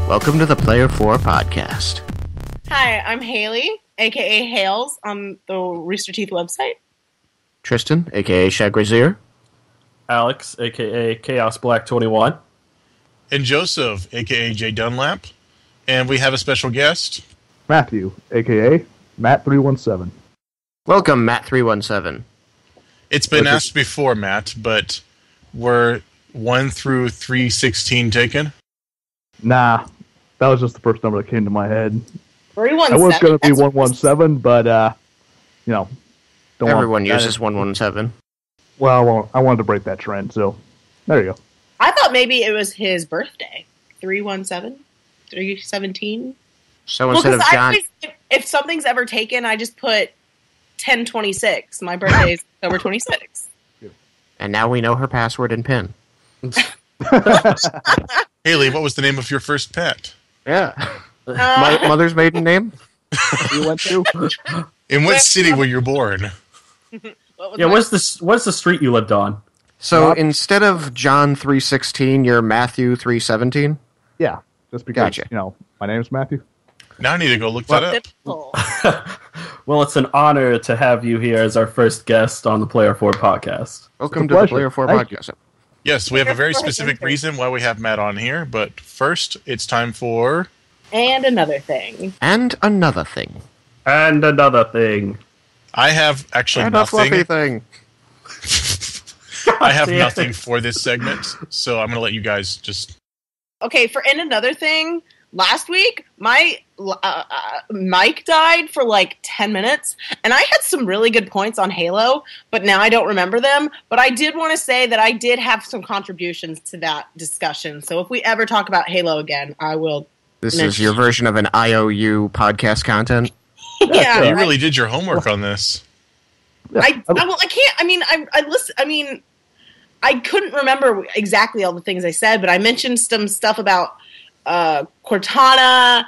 Welcome to the Player 4 podcast. Hi, I'm Haley, aka Hales, on the Rooster Teeth website. Tristan, aka Shagrazier. Alex, a.k.a. Chaos Black 21. And Joseph, a.k.a. Jay Dunlap. And we have a special guest. Matthew, a.k.a. Matt317. Welcome, Matt317. It's been asked before, Matt, but were 1 through 316 taken? Nah, that was just the first number that came to my head. 317. I was going to be 117, but, don't Everyone uses 117. Well, I wanted to break that trend, so there you go. I thought maybe it was his birthday. 317? 317? So instead of John... if something's ever taken, I just put 1026. My birthday is October 26th. And now we know her password and PIN. Haley, what was the name of your first pet? Yeah. My mother's maiden name? You went to? In what city were you born? What's the street you lived on? So instead of John 316, you're Matthew 317? Yeah, just because, Gotcha. My name's Matthew. Now I need to go look that up. Well, it's an honor to have you here as our first guest on the Player 4 podcast. Welcome to the Player 4 podcast. Yes, we have a very specific reason why we have Matt on here, but first, it's time for... And another thing. And another thing. And another thing. I have actually And nothing. a fluffy thing. I have nothing for this segment, so I'm going to let you guys just... Okay, for and another thing, last week, my mic died for like 10 minutes, and I had some really good points on Halo, but now I don't remember them. But I did want to say that I did have some contributions to that discussion, so if we ever talk about Halo again, I will This is your version of an IOU podcast content? Yeah, you really did your homework on this. I can't. I mean, I listen. I mean, I couldn't remember exactly all the things I said, but I mentioned some stuff about Cortana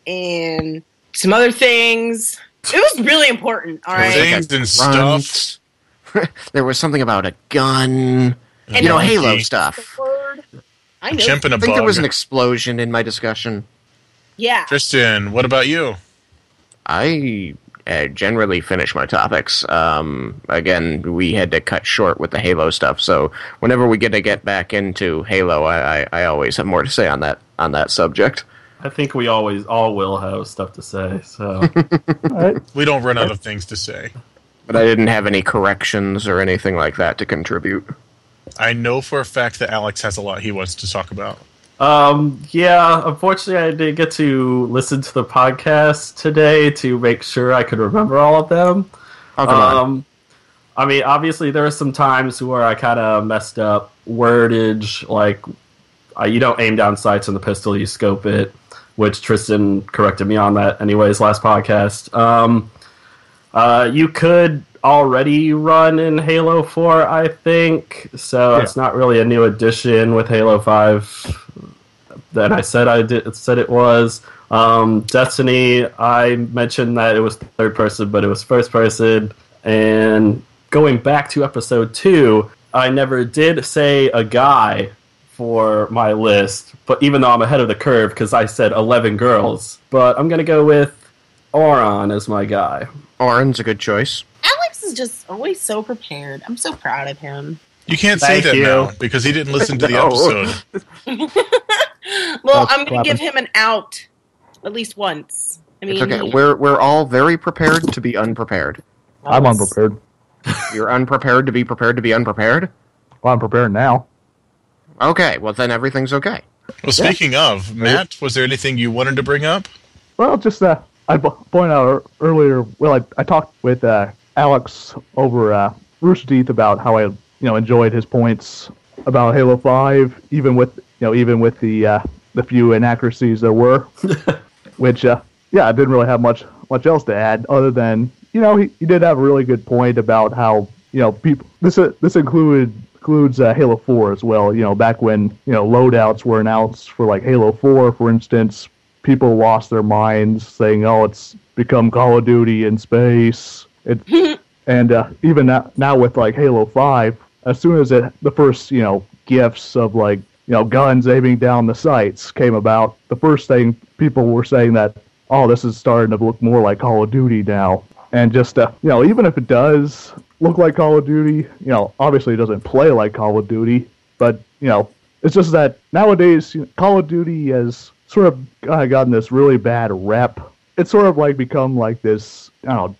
and some other things. It was really important. All right, Things and stuff. There was something about a gun. And Halo stuff. I know. Chimp and a I think there bug. was an explosion in my discussion. Yeah. Tristan, what about you? I generally finish my topics. Again, we had to cut short with the Halo stuff, so whenever we get back into Halo, I always have more to say on that subject. I think we all will have stuff to say, so... We don't run out of things to say. But I didn't have any corrections or anything like that to contribute. I know for a fact that Alex has a lot he wants to talk about. Yeah, unfortunately I didn't get to listen to the podcast today to make sure I could remember all of them. Oh, come on. I mean, obviously there are some times where I kind of messed up wordage, like you don't aim down sights on the pistol, you scope it, which Tristan corrected me on that anyways last podcast. You could already run in Halo 4, I think, so it's not really a new addition with Halo 5 that I said it was. Destiny, I mentioned that it was third person, but it was first person. And going back to episode 2, I never did say a guy for my list, but even though I'm ahead of the curve because I said 11 girls. But I'm going to go with Auron as my guy. Auron's a good choice. Alex is just always so prepared. I'm so proud of him. You can't say that now because he didn't listen to the episode. Well, I'm going to give him an out at least once. I mean, It's okay. We're all very prepared to be unprepared. I'm unprepared. You're unprepared to be unprepared? Well, I'm prepared now. Okay, well then everything's okay. Well, speaking of, Matt, was there anything you wanted to bring up? Well, just I pointed out earlier. Well, I talked with Alex over Rooster Teeth about how I enjoyed his points about Halo 5, even with the few inaccuracies there were, which I didn't really have much else to add other than he did have a really good point about how people this includes Halo 4 as well. Back when loadouts were announced for like Halo 4, for instance, people lost their minds saying, "Oh, it's become Call of Duty in space." And even now with like Halo 5, as soon as the first gifts of like guns aiming down the sights came about, the first thing people were saying that, oh, this is starting to look more like Call of Duty now. And just, even if it does look like Call of Duty, obviously it doesn't play like Call of Duty, but, it's just that nowadays Call of Duty has sort of gotten this really bad rep. It's sort of like become like this,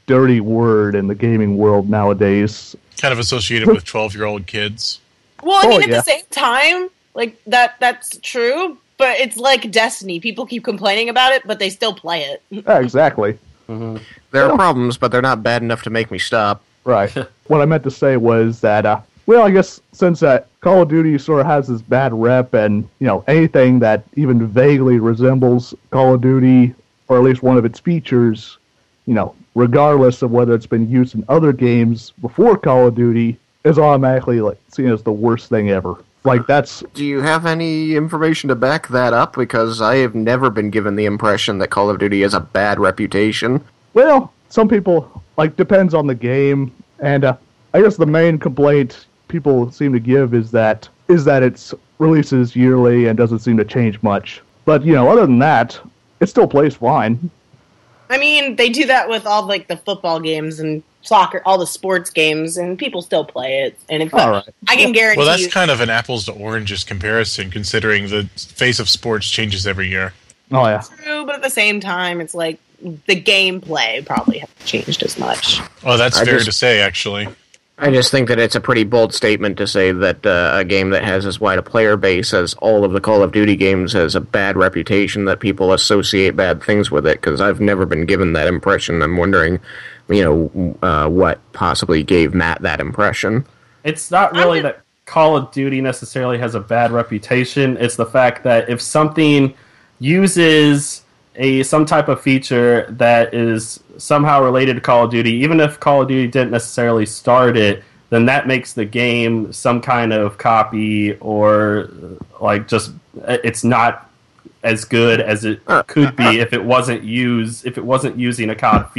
dirty word in the gaming world nowadays. Kind of associated with 12-year-old kids. Well, I mean, at the same time, like, that's true, but it's like Destiny. People keep complaining about it, but they still play it. Yeah, exactly. Mm-hmm. There are problems, but they're not bad enough to make me stop. Right. What I meant to say was that, I guess since Call of Duty sort of has this bad rep, and, anything that even vaguely resembles Call of Duty, or at least one of its features, regardless of whether it's been used in other games before Call of Duty, is automatically seen as the worst thing ever. Like, that's... Do you have any information to back that up? Because I have never been given the impression that Call of Duty has a bad reputation. Well, some people, depends on the game, and I guess the main complaint people seem to give is that it's releases yearly and doesn't seem to change much. But, other than that, it still plays fine. I mean, they do that with all, the football games and soccer, all the sports games, and people still play it. And if right. I can guarantee Well, that's kind of an apples to oranges comparison, considering the face of sports changes every year. Oh, yeah. True, but at the same time, it's like the gameplay probably hasn't changed as much. Oh, that's fair to say, actually. I just think that it's a pretty bold statement to say that a game that has as wide a player base as all of the Call of Duty games has a bad reputation, that people associate bad things with it, because I've never been given that impression. I'm wondering, what possibly gave Matt that impression. It's not really that Call of Duty necessarily has a bad reputation. It's the fact that if something uses some type of feature that is somehow related to Call of Duty, even if Call of Duty didn't necessarily start it, then that makes the game some kind of copy, or it's not as good as it could be if it wasn't using a COD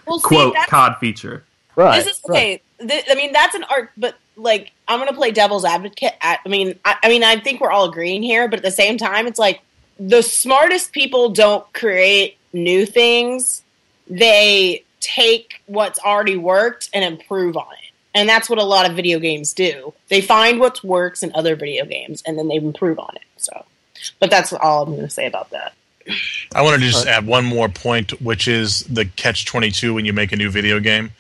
COD feature. Right. This is okay. That's an art, but I'm gonna play devil's advocate. I think we're all agreeing here, but at the same time, it's like the smartest people don't create new things. They take what's already worked and improve on it. And that's what a lot of video games do. They find what works in other video games, and then they improve on it. But that's all I'm going to say about that. I wanted to just add one more point, which is the catch-22 when you make a new video game,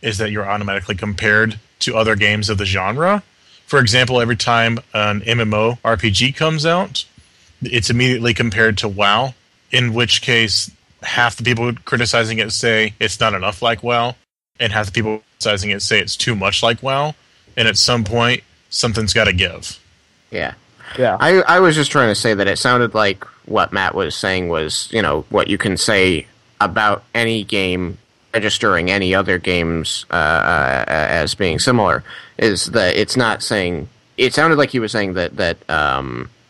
is that you're automatically compared to other games of the genre. For example, every time an MMO RPG comes out, it's immediately compared to WoW, in which case half the people criticizing it say it's not enough like WoW, and half the people criticizing it say it's too much like WoW, and at some point, something's got to give. Yeah. Yeah. I was just trying to say that it sounded like what Matt was saying was, what you can say about any game registering any other games as being similar, is that it's not saying... It sounded like he was saying that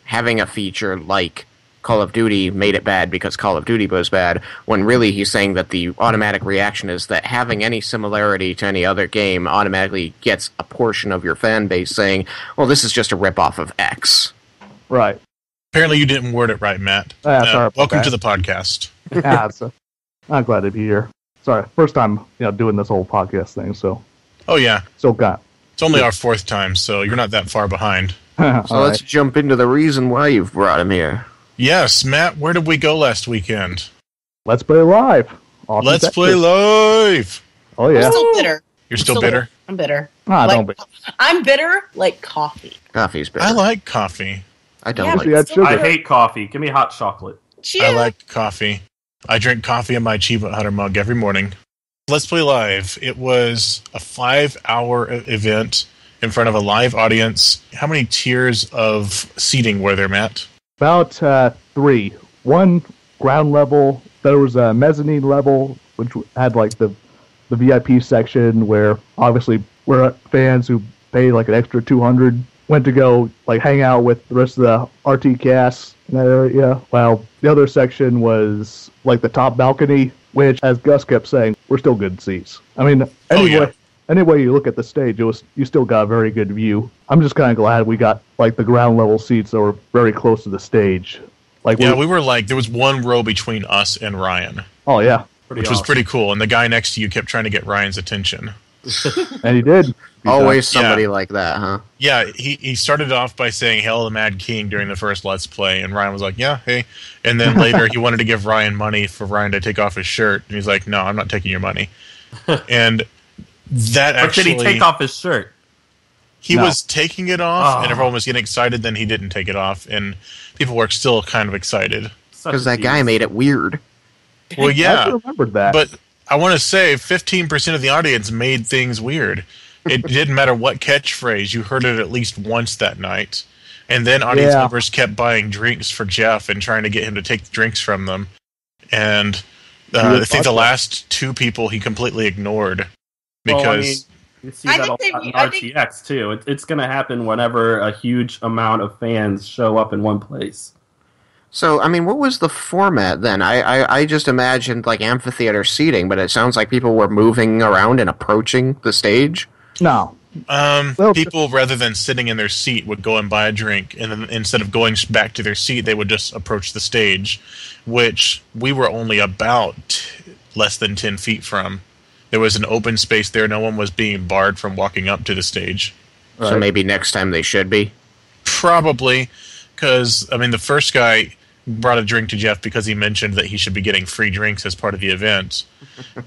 having a feature like Call of Duty made it bad because Call of Duty was bad, when really he's saying that the automatic reaction is that having any similarity to any other game automatically gets a portion of your fan base saying, well, this is just a ripoff of X. Right. Apparently you didn't word it right, Matt. Sorry about welcome that. to the podcast. Yeah, I'm glad to be here. Sorry, first time doing this whole podcast thing, so... Oh, yeah. Still got... It's only our fourth time, so you're not that far behind. So let's jump into the reason why you've brought him here. Yes, Matt, where did we go last weekend? Let's play live. Awesome Let's Texas. play live! Oh, yeah. I'm still bitter. You're still bitter? I'm bitter. Don't be. I'm bitter like coffee. Coffee's better. I like coffee. I don't Yeah, like See, that's Still sugar. I hate coffee. Give me hot chocolate. Cheers. I like coffee. I drink coffee in my Achievement Hunter mug every morning. Let's Play Live. It was a 5-hour event in front of a live audience. How many tiers of seating were there, Matt? About 3. One ground level. There was a mezzanine level, which had the VIP section where obviously we're fans who paid an extra $200 went to go hang out with the rest of the RT cast in that area. While the other section was the top balcony, which, as Gus kept saying, were still good seats. I mean, anyway, any way you look at the stage, you still got a very good view. I'm just kind of glad we got like the ground level seats that were very close to the stage. Like we were like, there was one row between us and Ryan. Oh yeah, which was pretty cool. And the guy next to you kept trying to get Ryan's attention. And he did. Always somebody like that, huh? Yeah, he started off by saying "Hail the Mad King" during the first Let's Play, and Ryan was like, "Yeah, hey." And then later he wanted to give Ryan money for Ryan to take off his shirt, and he's like, "No, I'm not taking your money." And that actually, did he take off his shirt? He was taking it off, and everyone was getting excited. Then he didn't take it off, and people were still kind of excited because that guy made it weird. Well, yeah, I remembered that, but I want to say 15% of the audience made things weird. It didn't matter what catchphrase, you heard it at least once that night. And then audience members kept buying drinks for Jeff and trying to get him to take the drinks from them. And I think the last two people he completely ignored. Because you see that a lot in RTX, too. It's going to happen whenever a huge amount of fans show up in one place. So, I mean, what was the format then? I just imagined, like, amphitheater seating, but it sounds like people were moving around and approaching the stage. No. People, rather than sitting in their seat, would go and buy a drink, and then instead of going back to their seat, they would just approach the stage, which we were only about less than 10 feet from. There was an open space there. No one was being barred from walking up to the stage. Right. So maybe next time they should be? Probably, because, I mean, the first guy brought a drink to Jeff because he mentioned that he should be getting free drinks as part of the event.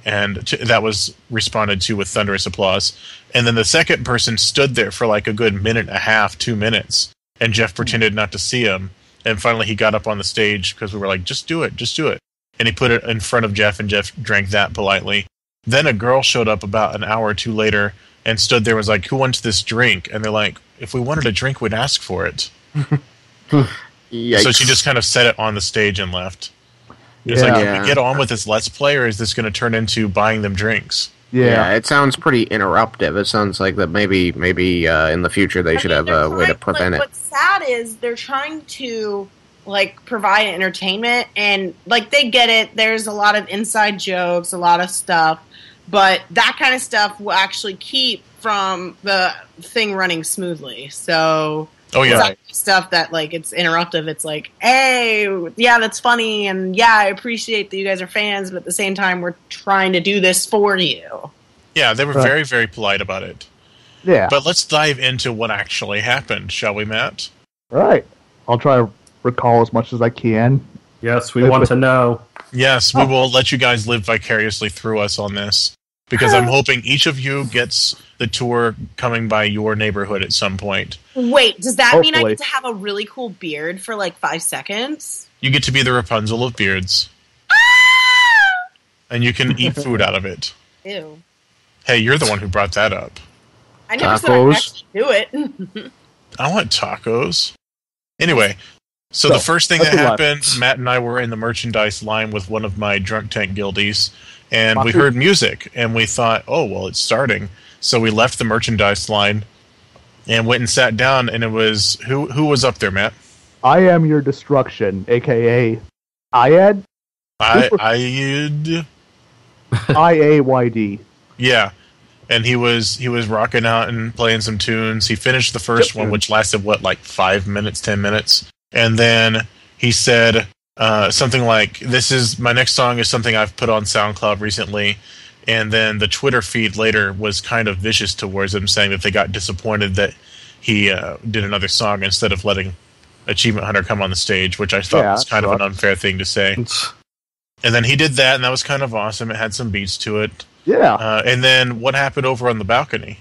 And that was responded to with thunderous applause. And then the second person stood there for like a good minute and a half, 2 minutes, and Jeff pretended not to see him. And finally he got up on the stage because we were like, just do it, just do it. And he put it in front of Jeff, and Jeff drank that politely. Then a girl showed up about an hour or two later and stood there and was like, who wants this drink? And they're like, if we wanted a drink, we'd ask for it. Yikes. So she just kind of set it on the stage and left. It's like, can we get on with this Let's Play, or is this going to turn into buying them drinks? Yeah, it sounds pretty interruptive. It sounds like that maybe in the future they should have a way to prevent it. What's sad is they're trying to like provide entertainment, and like they get it. There's a lot of inside jokes, a lot of stuff, but that kind of stuff will actually keep from the thing running smoothly. So. Oh yeah, right. Stuff that like it's interruptive. It's like, hey, yeah, that's funny, and yeah, I appreciate that you guys are fans, but at the same time, we're trying to do this for you. Yeah, they were very, very polite about it. Yeah, but let's dive into what actually happened, shall we, Matt? Right. I'll try to recall as much as I can. Yes, we want to know. Yes, we will let you guys live vicariously through us on this, because I'm hoping each of you gets the tour coming by your neighborhood at some point. Wait, does that mean I get to have a really cool beard for like 5 seconds? You get to be the Rapunzel of beards. And you can eat food out of it. Ew. Hey, you're the one who brought that up. I never said I'd actually do it. I want tacos. Anyway, so the first thing that happened, Matt and I were in the merchandise line with one of my drunk tank guildies, and we heard music, and we thought, oh, well, it's starting. So we left the merchandise line and went and sat down, and it was... Who was up there, Matt? I Am Your Destruction, a.k.a. Iad? Iad? I-A-Y-D. Yeah. And he was rocking out and playing some tunes. He finished the first one, which lasted, like 5 minutes, 10 minutes? And then he said something like, my next song is something I've put on SoundCloud recently. And then the Twitter feed later was kind of vicious towards him, saying that they got disappointed that he did another song instead of letting Achievement Hunter come on the stage, which I thought was kind of an unfair thing to say. And then he did that, and that was kind of awesome. It had some beats to it. Yeah. And then what happened over on the balcony?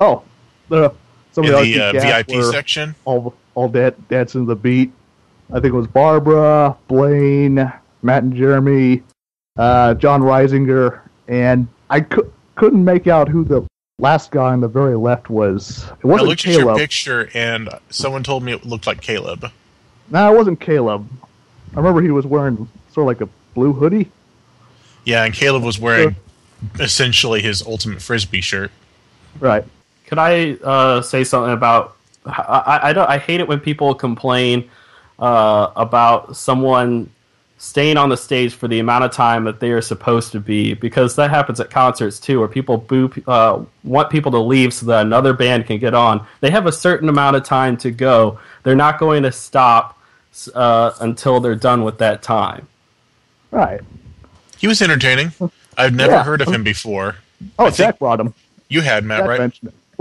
Oh, some in the VIP section? All dancing to the beat. I think it was Barbara, Blaine, Matt and Jeremy, John Reisinger, and I couldn't make out who the last guy on the very left was. It wasn't Caleb. I looked at your picture, and someone told me it looked like Caleb. No, it wasn't Caleb. I remember he was wearing sort of like a blue hoodie. Yeah, and Caleb was wearing essentially his Ultimate Frisbee shirt. Right. Could I say something about... I hate it when people complain about someone staying on the stage for the amount of time that they are supposed to be, because that happens at concerts too, where people want people to leave so that another band can get on. They have a certain amount of time to go. They're not going to stop until they're done with that time. Right. He was entertaining. I've never heard of him before. Oh, Jack brought him. You had, Matt, right?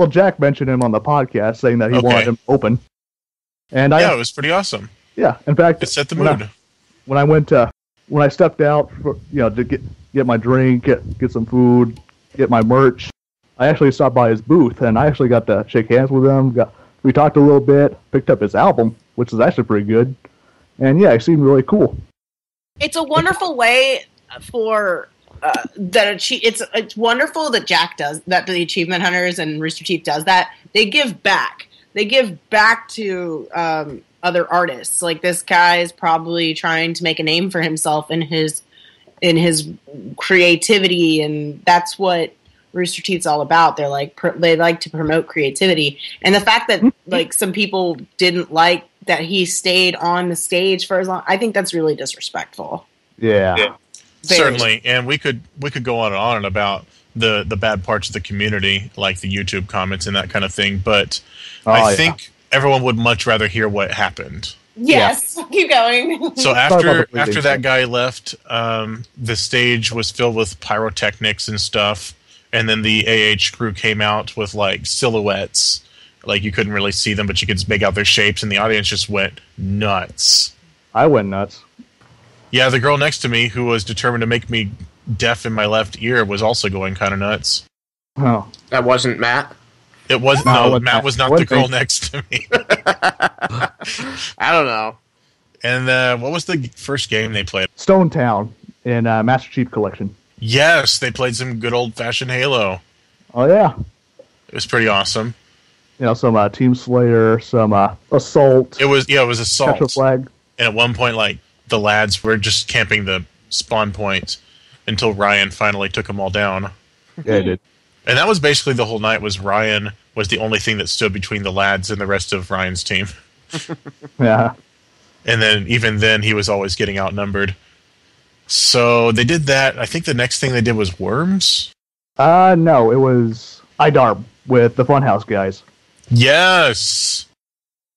Jack mentioned him on the podcast, saying that he wanted him open. And it was pretty awesome. Yeah, in fact, it set the mood. When I stepped out for, to get my drink, get some food, get my merch, I actually stopped by his booth, and I actually got to shake hands with him. We talked a little bit, picked up his album, which is actually pretty good, and yeah, he seemed really cool. It's a wonderful way for it's wonderful that Jack does that. The Achievement Hunters and Rooster Teeth does that. They give back. They give back to other artists. Like, this guy is probably trying to make a name for himself in his creativity, and that's what Rooster Teeth's all about. They're like they like to promote creativity, and the fact that like some people didn't like that he stayed on the stage for as long, I think that's really disrespectful. Yeah. Certainly, and we could go on and about the bad parts of the community, like the YouTube comments and that kind of thing, but I think everyone would much rather hear what happened. Yes, keep going. So after that guy left, the stage was filled with pyrotechnics and stuff, and then the AH crew came out with like silhouettes. Like, you couldn't really see them, but you could make out their shapes, and the audience just went nuts. I went nuts. Yeah, the girl next to me, who was determined to make me deaf in my left ear, was also going kind of nuts. Oh. That wasn't Matt? It wasn't. No, Matt was not the girl next to me. I don't know. And what was the first game they played? Stone Town in Master Chief Collection. Yes, they played some good old-fashioned Halo. Oh, yeah. It was pretty awesome. Some Team Slayer, some Assault. It was Assault. Capture Flag. And at one point, like, the lads were just camping the spawn point until Ryan finally took them all down. Yeah, he did. And that was basically the whole night. Was Ryan was the only thing that stood between the lads and the rest of Ryan's team. Yeah. And then even then, he was always getting outnumbered. So they did that. I think the next thing they did was Worms. No, it was IDARB with the Funhouse guys. Yes,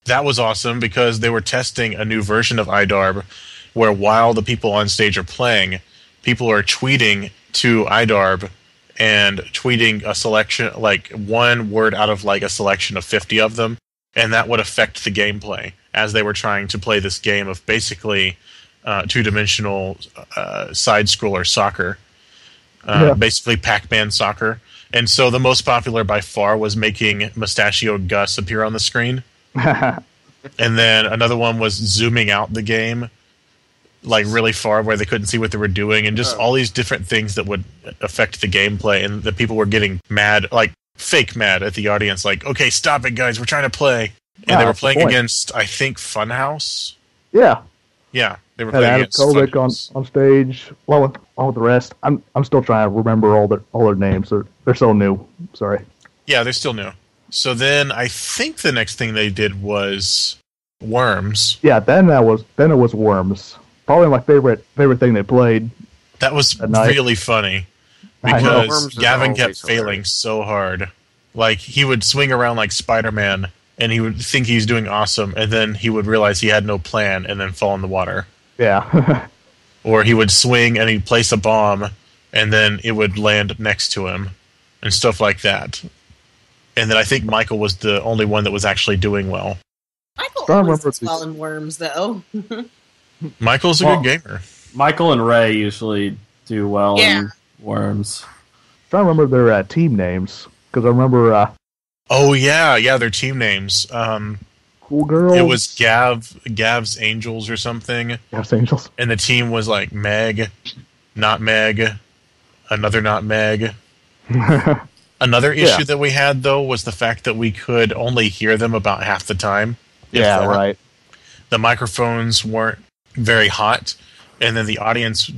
that was awesome because they were testing a new version of IDARB, where while the people on stage are playing, people are tweeting to IDARB and tweeting a selection, like one word out of like a selection of 50 of them, and that would affect the gameplay as they were trying to play this game of basically two-dimensional side-scroller soccer, basically Pac-Man soccer. And so the most popular by far was making Mustachioed Gus appear on the screen. And then another one was zooming out the game like really far where they couldn't see what they were doing, and just all these different things that would affect the gameplay, and the people were getting mad, like fake mad at the audience, like, okay, stop it guys, we're trying to play. And they were playing against, I think, Funhouse. Yeah, they were playing against Funhouse on stage, along with all the rest. I'm still trying to remember all their names. They're so new. Sorry. Yeah, they're still new. So then I think the next thing they did was Worms. Yeah, then it was Worms. Probably my favorite thing they played. That was really funny because Gavin kept failing so hard. Like, he would swing around like Spider-Man, and he would think he's doing awesome, and then he would realize he had no plan and then fall in the water. Yeah. Or he would swing and he'd place a bomb, and then it would land next to him, and stuff like that. And then I think Michael was the only one that was actually doing well. Michael always does well in Worms, though. Michael's a good gamer. Michael and Ray usually do well in Worms. I'm trying to remember their team names, because I remember... their team names. Cool Girls. It was Gav's Angels or something. Gav's Angels. And the team was like Meg, not Meg, another not Meg. Another issue that we had, though, was the fact that we could only hear them about half the time. Yeah, right. The microphones weren't very hot, and then the audience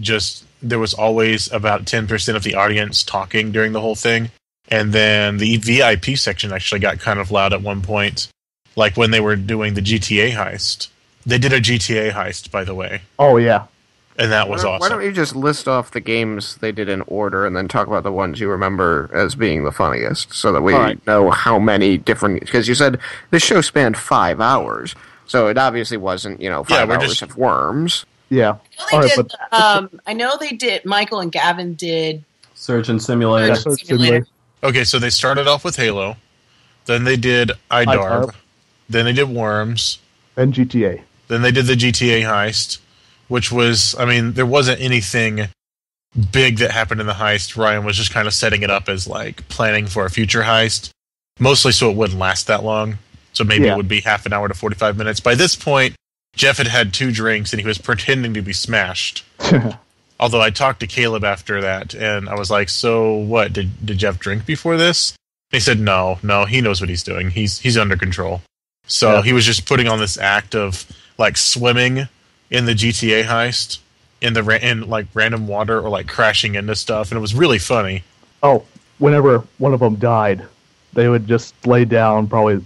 there was always about 10% of the audience talking during the whole thing. And then the VIP section actually got kind of loud at one point, like when they were doing the GTA heist. They did a GTA heist, by the way. Oh, yeah. and that was awesome. Why don't you just list off the games they did in order and then talk about the ones you remember as being the funniest so that we know how many different... Because you said this show spanned 5 hours, so it obviously wasn't, 5 hours of worms. Yeah. I know they did. Michael and Gavin did Surgeon Simulator. Okay, so they started off with Halo, then they did IDARB, then they did Worms, and GTA. Then they did the GTA heist, which was, there wasn't anything big that happened in the heist. Ryan was just kind of setting it up as like planning for a future heist, mostly so it wouldn't last that long. So maybe it would be half an hour to 45 minutes. By this point, Jeff had had 2 drinks and he was pretending to be smashed. Although I talked to Caleb after that and I was like, so what, did Jeff drink before this? And he said, no, he knows what he's doing. He's under control. So he was just putting on this act of like swimming in the GTA heist in like random water or like crashing into stuff, and it was really funny. Oh, whenever one of them died, they would just lay down probably.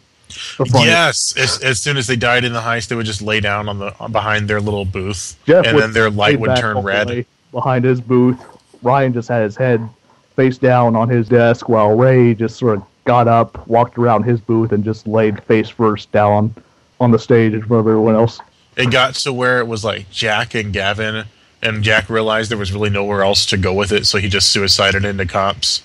Yes, as soon as they died in the heist, they would just lay down behind their little booth, and then their light would turn red. Behind his booth, Ryan just had his head face down on his desk, while Ray just sort of got up, walked around his booth, and just laid face first down on the stage in front of everyone else. It got to where it was like Jack and Gavin, and Jack realized there was really nowhere else to go with it, so he just suicided into cops.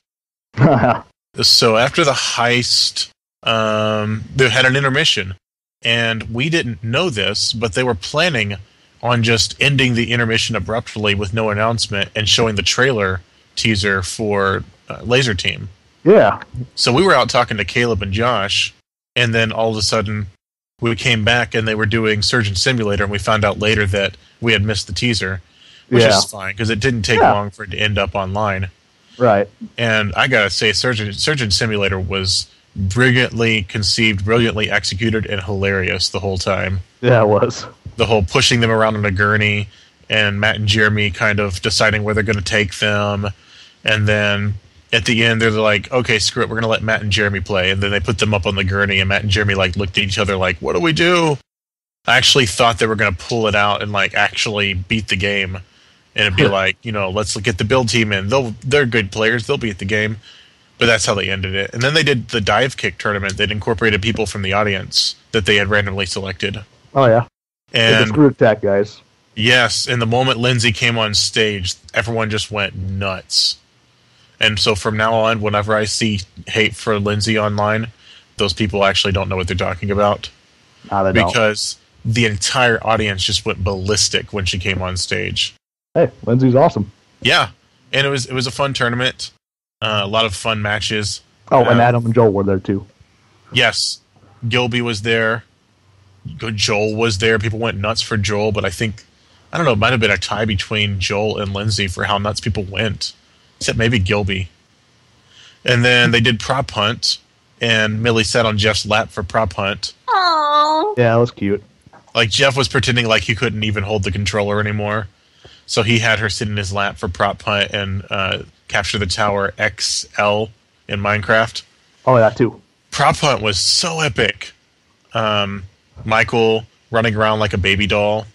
So after the heist, they had an intermission, and we didn't know this, but they were planning on just ending the intermission abruptly with no announcement and showing the trailer teaser for Laser Team. Yeah. So we were out talking to Caleb and Josh, and then all of a sudden we came back and they were doing Surgeon Simulator, and we found out later that we had missed the teaser, which is fine because it didn't take long for it to end up online. Right. And I gotta say, Surgeon Simulator was brilliantly conceived, brilliantly executed, and hilarious the whole time. Yeah, it was. The whole pushing them around on a gurney, and Matt and Jeremy kind of deciding where they're going to take them, and then at the end they're like, okay, screw it, we're going to let Matt and Jeremy play, and then they put them up on the gurney, and Matt and Jeremy like looked at each other like, what do we do? I actually thought they were going to pull it out and like actually beat the game, and it'd be like, let's get the build team in. They're good players, they'll beat the game. But that's how they ended it. And then they did the dive kick tournament that incorporated people from the audience that they had randomly selected. Oh, yeah. And the screw attack guys. Yes, and the moment Lindsay came on stage, everyone just went nuts. And so from now on, whenever I see hate for Lindsay online, those people actually don't know what they're talking about. No, they don't. Because the entire audience just went ballistic when she came on stage. Hey, Lindsay's awesome. Yeah, and it was a fun tournament. A lot of fun matches. Oh, and Adam and Joel were there too. Yes, Gilby was there. Joel was there. People went nuts for Joel, but I don't know, it might have been a tie between Joel and Lindsay for how nuts people went. Except maybe Gilby. And then they did prop hunt, and Millie sat on Jeff's lap for prop hunt. Aww. Yeah, that was cute. Like, Jeff was pretending like he couldn't even hold the controller anymore. So he had her sit in his lap for prop hunt and capture the tower XL in Minecraft. Oh, that too. Prop hunt was so epic. Michael running around like a baby doll.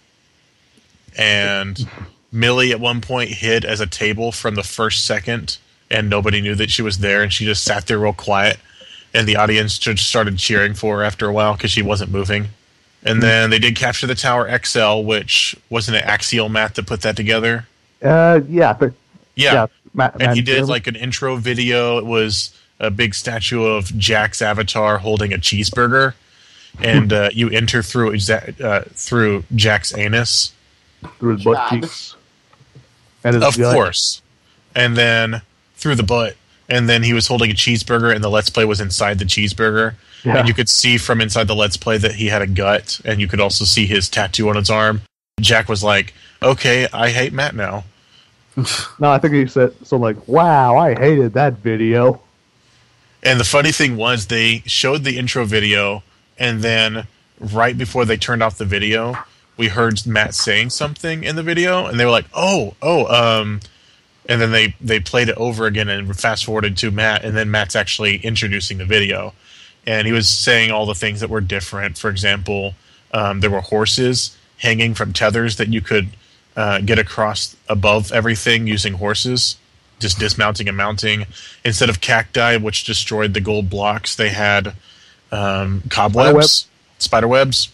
And Millie at one point hid as a table from the first second, and nobody knew that she was there, and she just sat there real quiet. And the audience just started cheering for her after a while because she wasn't moving. And then they did capture the tower XL, which wasn't an Axial Matt that put that together. Yeah. Matt, and he did like an intro video. It was a big statue of Jack's avatar holding a cheeseburger, and you enter through Jack's anus, through his butt cheeks, and his of course, and then through the butt. And then he was holding a cheeseburger, and the Let's Play was inside the cheeseburger. Yeah. And you could see from inside the Let's Play that he had a gut, and you could also see his tattoo on his arm. Jack was like, okay, I hate Matt now. No, I think he said, wow, I hated that video. And the funny thing was, they showed the intro video, and then right before they turned off the video, we heard Matt saying something in the video, and they were like, and then they played it over again and fast-forwarded to Matt, and then Matt's actually introducing the video. And he was saying all the things that were different. For example, there were horses hanging from tethers that you could get across above everything using horses, just dismounting and mounting. Instead of cacti, which destroyed the gold blocks, they had cobwebs, spiderwebs.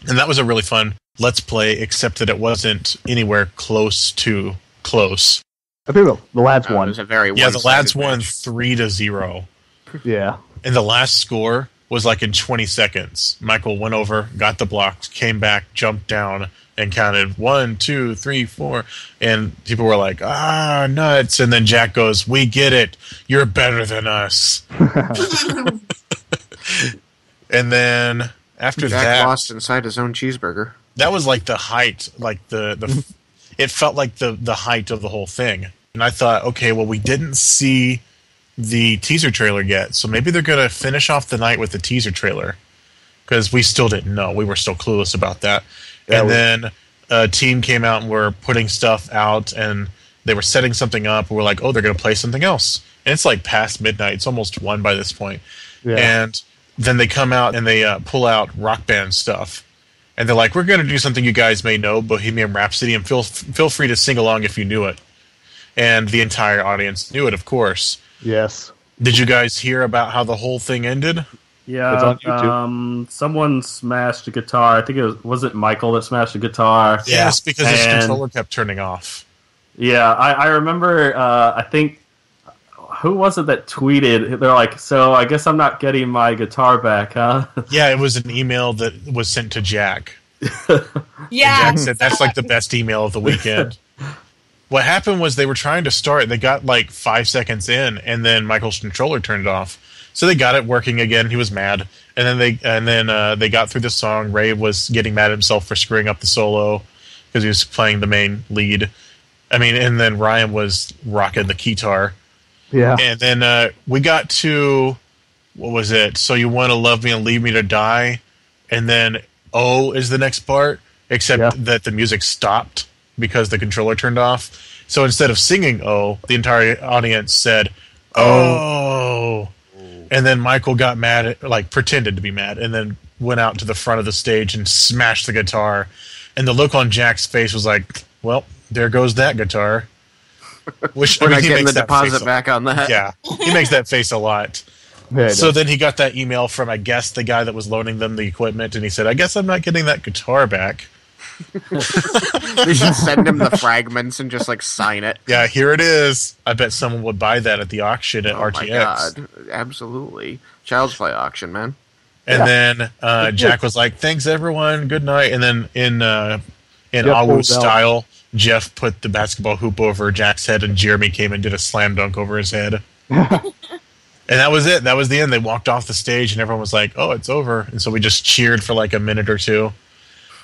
And that was a really fun Let's Play, except that it wasn't anywhere close to close. I think the lads It won. was a very Yeah, the lads one-sided won match. 3-0. Yeah. And the last score was like in 20 seconds. Michael went over, got the blocks, came back, jumped down, and counted 1, 2, 3, 4. And people were like, nuts. And then Jack goes, we get it. You're better than us. And then after Jack that, lost inside his own cheeseburger. that was like the height, like the it felt like the height of the whole thing. And I thought, okay, well, we didn't see the teaser trailer yet, so maybe they're going to finish off the night with the teaser trailer, because we still didn't know. We were still clueless about that. Yeah, and then a team came out and were putting stuff out, and they were setting something up, and we're like, oh, they're going to play something else. And it's like past midnight. It's almost 1 by this point. Yeah. And then they come out and they pull out Rock Band stuff. And they're like, we're going to do something you guys may know, Bohemian Rhapsody, and feel free to sing along if you knew it. And the entire audience knew it, of course. Yes. Did you guys hear about how the whole thing ended? It's Yeah, on YouTube. someone smashed a guitar. I think was it Michael that smashed a guitar? Yes, because his And- controller kept turning off. Yeah, I remember, I think, who was it that tweeted? They're like, so I guess I'm not getting my guitar back, huh? Yeah, it was an email that was sent to Jack. Yeah. And Jack said that's like the best email of the weekend. What happened was they were trying to start. They got like 5 seconds in, and then Michael's controller turned off. So they got it working again. He was mad, and then they got through the song. Ray was getting mad at himself for screwing up the solo because he was playing the main lead. I mean, and then Ryan was rocking the guitar. Yeah. And then we got to, what was it? So You Want to Love Me and Leave Me to Die. And then Oh is the next part, except that the music stopped because the controller turned off. So instead of singing Oh, the entire audience said, Oh. And then Michael got mad, pretended to be mad, and then went out to the front of the stage and smashed the guitar. And the look on Jack's face was like, well, there goes that guitar. Which, We're not he getting makes the that face deposit back on that. Yeah, he makes that face a lot. Yeah, it So does. then he got that email from, I guess, the guy that was loaning them the equipment, and he said, I guess I'm not getting that guitar back. They should send him the fragments and just sign it. Yeah, here it is. I bet someone would buy that at the auction at Oh RTX. my god, absolutely. Child's Play auction, man. And then Jack was like, thanks everyone, good night. And then in Awu pulled out. style, Jeff put the basketball hoop over Jack's head, and Jeremy came and did a slam dunk over his head. And that was it. That was the end. They walked off the stage, and everyone was like, oh, it's over. And so we just cheered for a minute or two.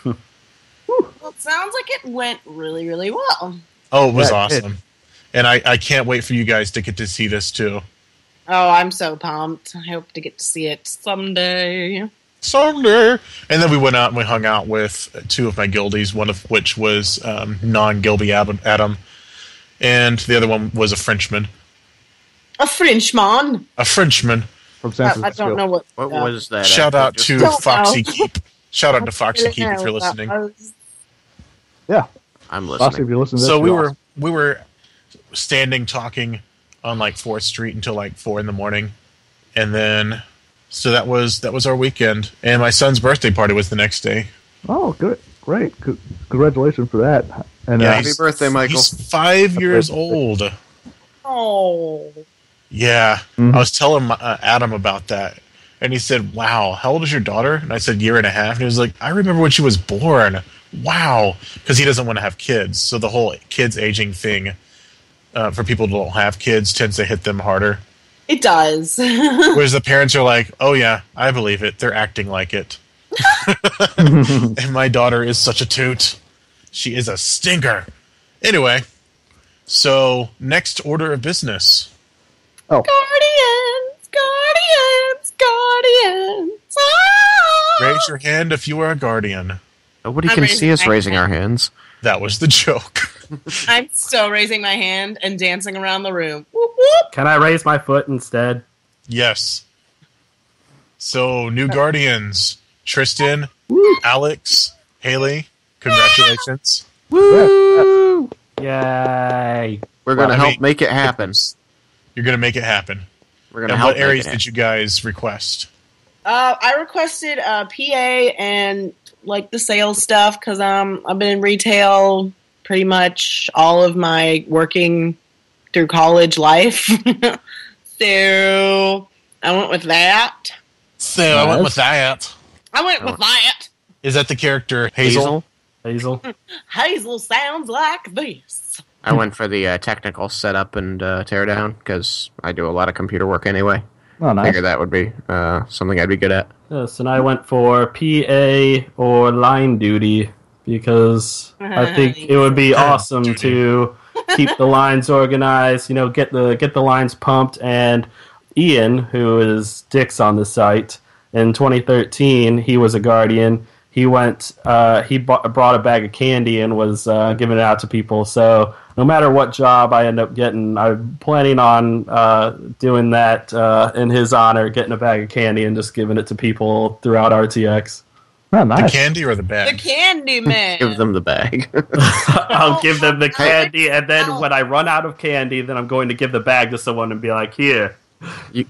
Well, it sounds like it went really, really well. Oh, it was Yeah, it did. awesome. And I can't wait for you guys to get to see this, too. Oh, I'm so pumped. I hope to get to see it someday. Someday. And then we went out and we hung out with 2 of my guildies, one of which was non-Gilby Adam, and the other one was a Frenchman. A Frenchman. A Frenchman. From San I Francisco. don't know what. What was that? Shout out Just- to Don't Foxy know. Keep. Shout out to Foxy Keep if you're listening. Yeah. I'm Foxy, if listening. you listen to this, So we you're were awesome. we were standing talking on 4th Street until 4 in the morning, and then so that was our weekend. And my son's birthday party was the next day. Oh, good. Great. Congratulations for that. And Yeah, Happy he's- birthday, Michael. He's 5 years old. Oh. Yeah, Mhm. I was telling Adam about that, and he said, "Wow, how old is your daughter?" And I said, 1.5 years. And he was like, "I remember when she was born." Wow, because he doesn't want to have kids, so the whole kids aging thing for people who don't have kids tends to hit them harder. It does. Whereas the parents are like, "Oh yeah, I believe it. They're acting like it." And my daughter is such a toot. She is a stinker. Anyway, so next order of business. Oh, Guardians. Ah! Raise your hand if you are a guardian. Nobody I'm can raising see us my raising hand. our hands. That was the joke. I'm still raising my hand and dancing around the room. Whoop, whoop. Can I raise my foot instead? Yes. So, new Guardians. Tristan, Alex, Haley, congratulations. Woo! Yay! We're going to Well, I help mean- make it happen. You're going to make it happen. We're going to And help what areas make it did you guys request? I requested PA and like the sales stuff because I've been in retail pretty much all of my working through college life. So I went with that. So I went with that. I went with that. Is that the character Hazel? Hazel. Hazel sounds like this. I went for the technical setup and teardown because I do a lot of computer work anyway. Oh, nice. Figured that would be something I'd be good at. Yes, and I went for PA or line duty because I think it would be awesome to keep the lines organized. You know, get the lines pumped. And Ian, who is Dix on the site, in 2013, he was a Guardian. He went. He brought a bag of candy and was giving it out to people. So no matter what job I end up getting, I'm planning on doing that in his honor, getting a bag of candy and just giving it to people throughout RTX. Oh, The nice. candy or the The bag? Candy Man. Give them the bag. I'll give them the candy, and then Ow. when I run out of candy, then I'm going to give the bag to someone and be like, "Here."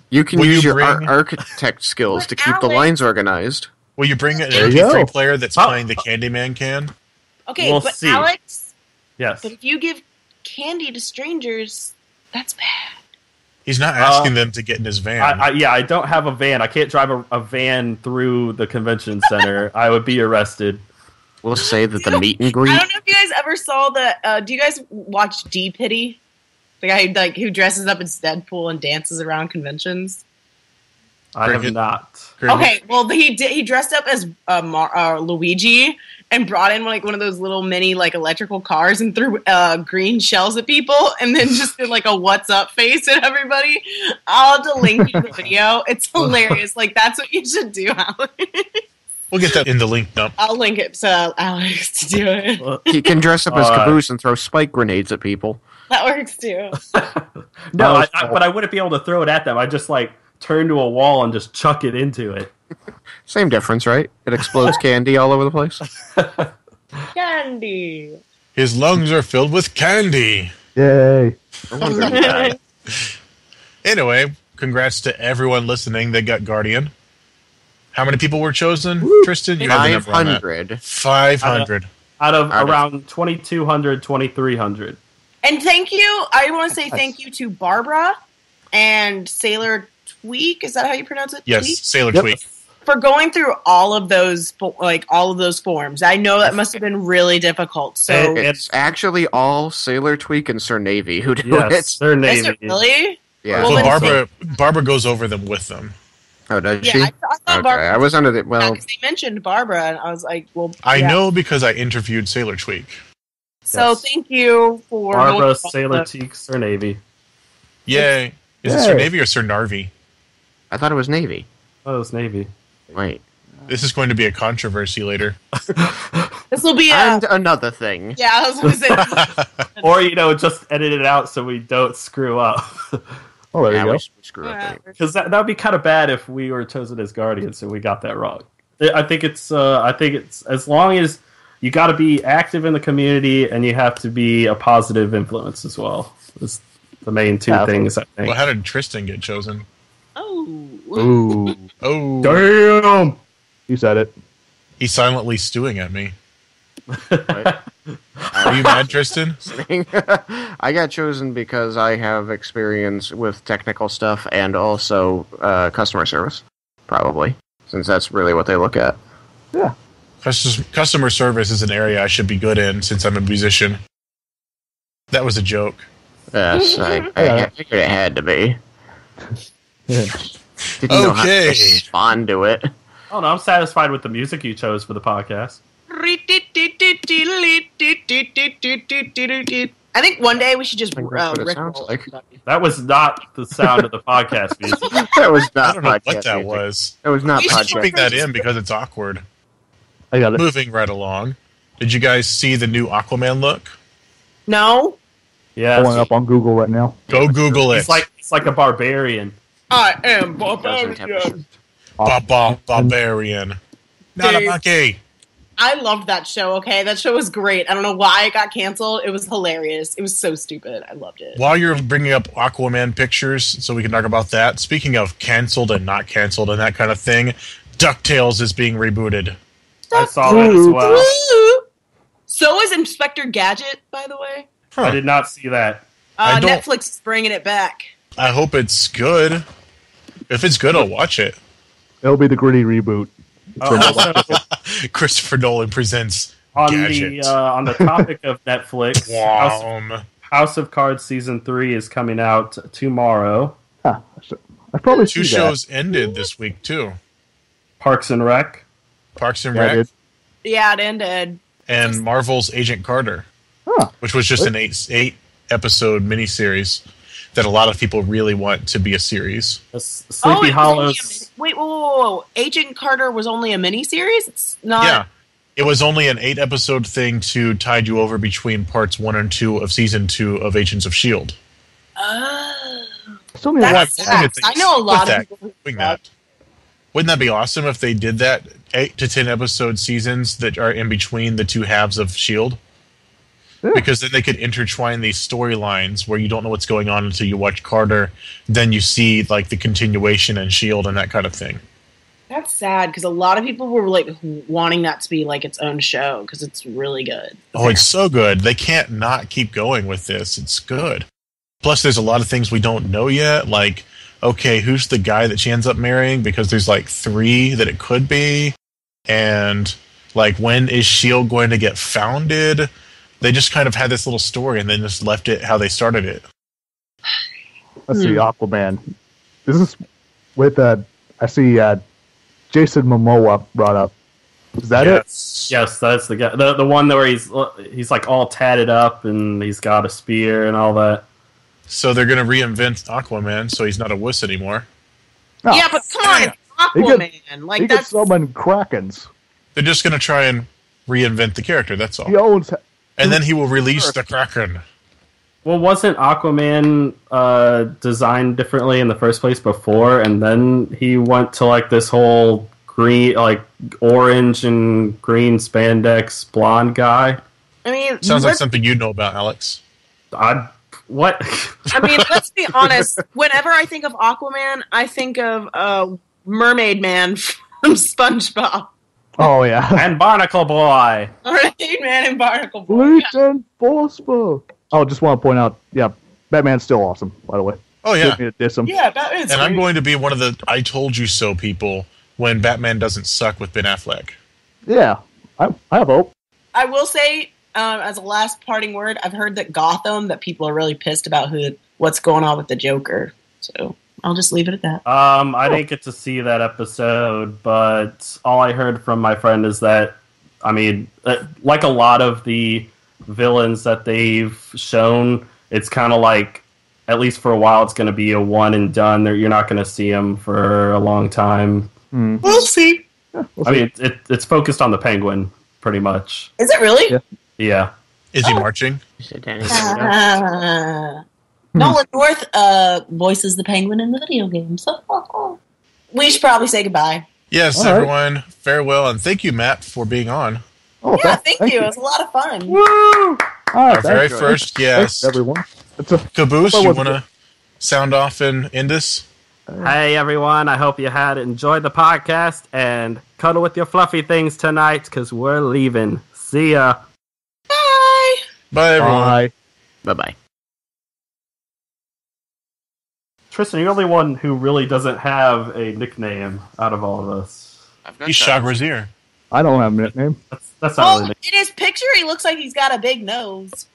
you can Will use you your bring- architect skills to keep the Alex. lines organized. Will you bring an There you MP3 go. player that's Oh. playing the Candyman can? Okay, We'll but see. Alex, Yes. but if you give candy to strangers, that's bad. He's not asking them to get in his van. I don't have a van. I can't drive a van through the convention center. I would be arrested. We'll say that the meet and greet. I don't know if you guys ever saw the. Do you guys watch D Pity? The guy who dresses up as Deadpool and dances around conventions. I have Cricket. not. Okay, well he dressed up as Luigi and brought in one of those little mini electrical cars and threw green shells at people and then just did a "What's up" face at everybody. I'll have to link you the video. It's hilarious. That's what you should do, Alex. We'll get that in the link dump. I'll link it to Alex to do it. He can dress up as Alright. Caboose and throw spike grenades at people. That works too. No, but I wouldn't be able to throw it at them. I just turn to a wall and just chuck it into it. Same difference, right? It explodes candy all over the place. Candy. His lungs are filled with candy. Yay. No wonder he died. Anyway, congrats to everyone listening that got Guardian. How many people were chosen, Tristan? You have the number on that. 500. 500. Out of Out of- around 2,200, 2,300. And thank you. I want to say thank you to Barbara and Sailor Tweak. Is that how you pronounce it? Yes, Tweak? Sailor Yep. Tweak. For going through all of those forms. I know that must have been really difficult. So It's actually all Sailor Tweak and Sir Navy who do Yes, it. they're is Navy. it really? Yeah. Well, But then Barbara goes over them with them. Oh, does Yeah, she? I thought Okay, Barbara. I was under the... Well, Because they mentioned Barbara, and I was like, well, I yeah. know because I interviewed Sailor Tweak. So Yes. thank you for Barbara, going through Sailor all the- Teaks, or Navy. Yay. Is it Yay. Sir Navy or Sir Narvi? I thought it was Navy. Oh, it was Navy. Wait. This is going to be a controversy later. This will be a. And another thing. Yeah, I was going to say. Or, just edit it out so we don't screw up. Oh, there Yeah, you we go. screw up. Thing. Because that would be kind of bad if we were chosen as guardians and we got that wrong. I think it's as long as you got to be active in the community and you have to be a positive influence as well. It's the main two Yeah, things, I think. Well, how did Tristan get chosen? Oh. Ooh. Oh, Damn! You said it. he's silently stewing at me. Right? Are you mad, Tristan? I got chosen because I have experience with technical stuff and also customer service, probably, since that's really what they look at. Yeah. Customer service is an area I should be good in since I'm a musician. That was a joke. Yes, I figured it had to be. Yeah. Didn't know how to Okay. respond to it. Oh, no, I'm satisfied with the music you chose for the podcast. I think one day we should just think that's what it Rick sounds roll. like. That was not the sound of the podcast music. That was I not don't know what podcast that music. was. It was not We should I'm podcast. keeping that in because it's awkward. I got it. Moving right along. Did you guys see the new Aquaman look? No, Yeah, Pulling up on Google right now. Go Google it. it's like a barbarian. I am Doesn't have a shirt. Barbarian. Not a monkey. I loved that show, okay? That show was great. I don't know why it got canceled. It was hilarious. It was so stupid. I loved it. While you're bringing up Aquaman pictures, so we can talk about that, speaking of canceled and not canceled and that kind of thing, DuckTales is being rebooted. I saw that as well. So is Inspector Gadget, by the way. Huh. I did not see that. Netflix is bringing it back. I hope it's good. If it's good, I'll watch it. It'll be the gritty reboot. Also, Christopher Nolan presents on Gadget. on the topic of Netflix, Wow. House of Cards season 3 is coming out tomorrow. Huh. I probably Two see shows ended this week, too. Parks and Rec. Parks and that. Yeah, Rec dude. Yeah, it ended. and Marvel's Agent Carter, Huh. which was just an eight-episode miniseries that a lot of people really want to be a series. Sleepy it was Hollows. only whoa. Agent Carter was only a miniseries? It's not... Yeah. It was only an 8-episode thing to tide you over between parts 1 and 2 of season 2 of Agents of S.H.I.E.L.D. Still need to That watch sucks. I know a lot of people who doing that. Wouldn't that be awesome if they did that 8 to 10 episode seasons that are in between the two halves of S.H.I.E.L.D.? Yeah. Because then they could intertwine these storylines where you don't know what's going on until you watch Carter, then you see like the continuation in S.H.I.E.L.D. and that kind of thing. That's sad because a lot of people were like wanting that to be like its own show because it's really good. Oh, it's so good. They can't not keep going with this. It's good. Plus, there's a lot of things we don't know yet. Like, okay, who's the guy that she ends up marrying? Because there's like 3 that it could be. And like, when is S.H.I.E.L.D. going to get founded? They just kind of had this little story and then just left it how they started it. Let's see, Aquaman. This is with, I see Jason Momoa brought up. Is that it? Yes, that's the guy. The one where he's like all tatted up and he's got a spear and all that. So they're going to reinvent Aquaman so he's not a wuss anymore. No. Yeah, but come on, it's Aquaman. Like He could that's summon Krakens. They're just going to try and reinvent the character, that's all. He owns... And then he will release the Kraken. Well, wasn't Aquaman designed differently in the first place before, and then he went to like this whole green, like orange and green spandex blonde guy? I mean, Sounds like something you know about, Alex. What? I mean, let's be honest. Whenever I think of Aquaman, I think of Mermaid Man from SpongeBob. Oh, yeah. And Barnacle Boy. Mermaid Man and Barnacle Boy. Bleach and forceful. Oh, just want to point out, yeah, Batman's still awesome, by the way. Oh, yeah. Didn't mean to diss him. Yeah, Batman's And I'm great. going to be one of the I told you so people when Batman doesn't suck with Ben Affleck. Yeah, I have hope. I will say, as a last parting word, I've heard that Gotham, that people are really pissed about what's going on with the Joker. So I'll just leave it at that. I didn't get to see that episode, but all I heard from my friend is that, I mean, like a lot of the villains that they've shown, it's kind of like, at least for a while, it's going to be a one and done. You're not going to see them for a long time. We'll see. Yeah, we'll I see. mean, it's focused on the Penguin, pretty much. Is it really? Yeah. Yeah. Is he marching? Nolan North voices the Penguin in the video game. So we should probably say goodbye. Yes, All right. everyone. Farewell, and thank you, Matt, for being on. Oh, Yeah, thank you. It was a lot of fun. Woo! All right, Our very thanks, first Thanks, guest. everyone. It's a Caboose, Well, you what's want to sound off and end us? Hey, everyone. I hope you had enjoyed the podcast and cuddle with your fluffy things tonight because we're leaving. See ya. Bye. Bye, everyone. bye. Bye-bye. Tristan, you're the only one who really doesn't have a nickname out of all of us. He's Shagrazier. I don't have a nickname. That's not Well, really in his picture, he looks like he's got a big nose.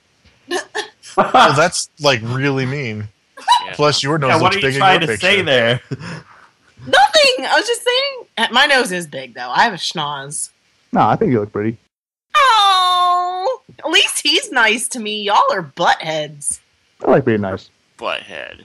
Oh, that's like really mean. Plus, your nose Yeah, what looks are you big in trying your to picture. say there? Nothing. I was just saying. My nose is big, though. I have a schnoz. No, I think you look pretty. Oh, at least he's nice to me. Y'all are buttheads. I like being nice. Butthead.